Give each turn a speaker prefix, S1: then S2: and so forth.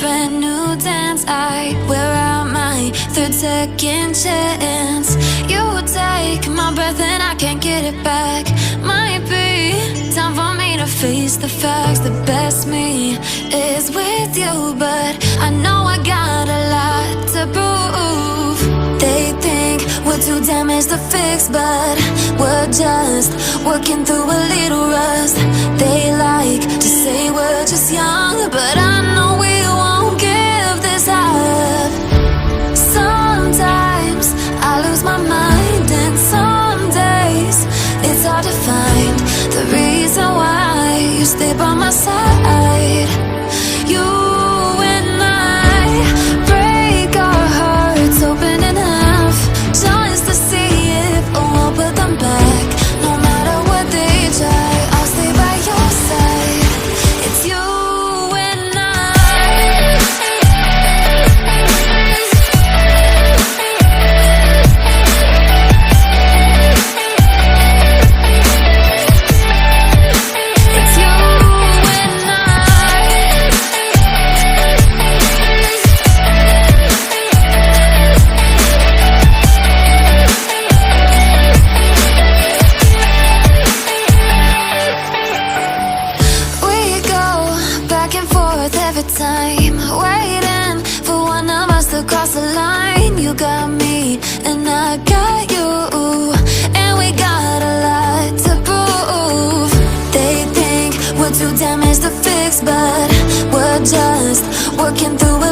S1: brand new dance. I wear out my third second chance. You take my breath and I can't get it back. Might be time for me to face the facts. The best me is with you, but I know I got a lot to prove. They think we're too damaged to fix, but we're just working through a little rust. They like to say we're just young, but I know we won't give this up. Sometimes I lose my mind, and some days it's hard to find the reason why you stay by my side. You and I break our hearts open in half, just to see if we'll put them back. No matter what they try, I'll stay by your side. It's you and every time, waiting for one of us to cross the line. You got me and I got you, and we got a lot to prove. They think we're too damaged to fix, but we're just working through